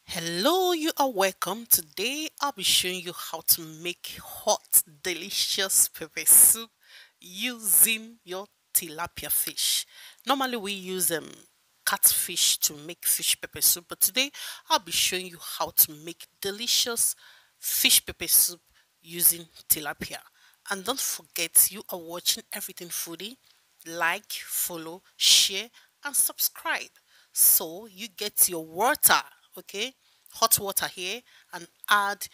Hello, you are welcome. Today I'll be showing you how to make hot, delicious pepper soup using your tilapia fish. Normally we use catfish to make fish pepper soup, but today I'll be showing you how to make delicious fish pepper soup using tilapia. And don't forget you are watching Everything Foodie. Like, follow, share, and subscribe so you get your water, okay, hot water here, and add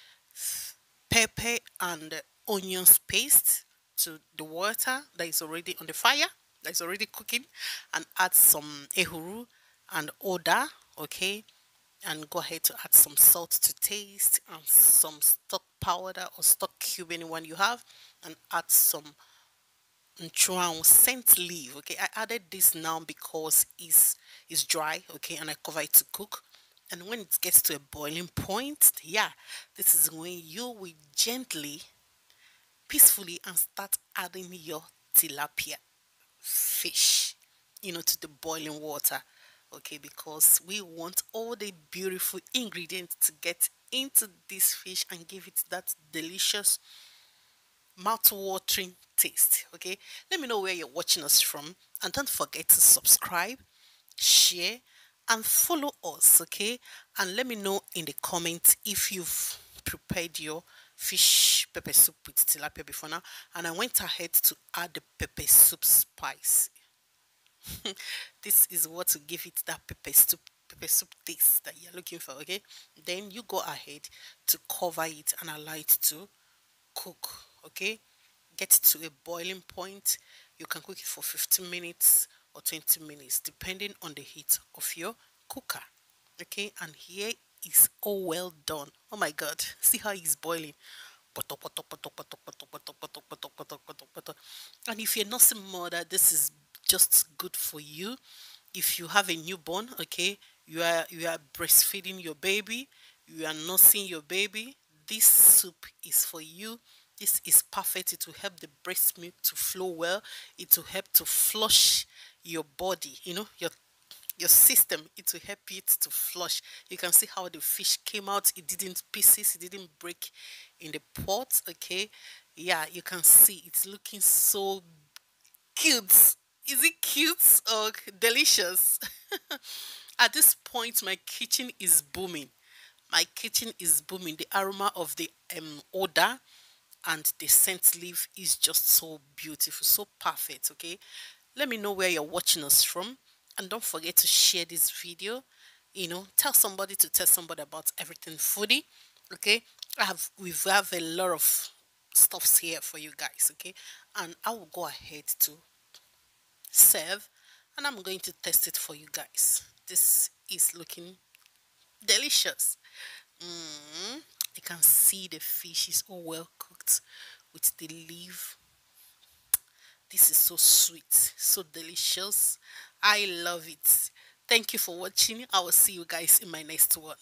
pepper and onions paste to the water that is already on the fire, that is already cooking, and add some ehuru and oda, okay, and go ahead to add some salt to taste and some stock powder or stock cube, anyone you have, and add some Chuan scent leaf. Okay, I added this now because it's dry. Okay, and I cover it to cook. And when it gets to a boiling point, yeah, this is when you will gently, peacefully, and start adding your tilapia fish, to the boiling water. Okay, because we want all the beautiful ingredients to get into this fish and give it that delicious mouth-watering taste. Okay, let me know where you're watching us from, and don't forget to subscribe, share, and follow us. Okay, and let me know in the comments if you've prepared your fish pepper soup with tilapia before now. And I went ahead to add the pepper soup spice. This is what to give it that pepper soup taste that you're looking for. Okay, then you go ahead to cover it and allow it to cook. Okay, get to a boiling point. You can cook it for 15 minutes or 20 minutes depending on the heat of your cooker. Okay, and here is all well done. Oh my god, see how it's boiling. Poto, poto, poto, poto, poto, poto, poto, poto, poto, poto, poto. And if you're not a mother, this is just good for you. If you have a newborn, okay, you are breastfeeding your baby, you are nursing your baby, this soup is for you. This is perfect. It will help the breast milk to flow well. It will help to flush your body, your system. It will help it to flush. You can see how the fish came out. It didn't pieces, it didn't break in the pot. Okay, yeah, you can see it's looking so cute. Is it cute or delicious? At this point, my kitchen is booming. My kitchen is booming. The aroma of the odor and the scent leaf is just so beautiful, so perfect. Okay, let me know where you're watching us from, and don't forget to share this video. Tell somebody to tell somebody about Everything Foodie. Okay, we have a lot of stuffs here for you guys. Okay, and I will go ahead to serve, and I'm going to test it for you guys. This is looking delicious. You can see the fish is all well cooked with the leaf. This is so sweet, so delicious. I love it. Thank you for watching. I will see you guys in my next one.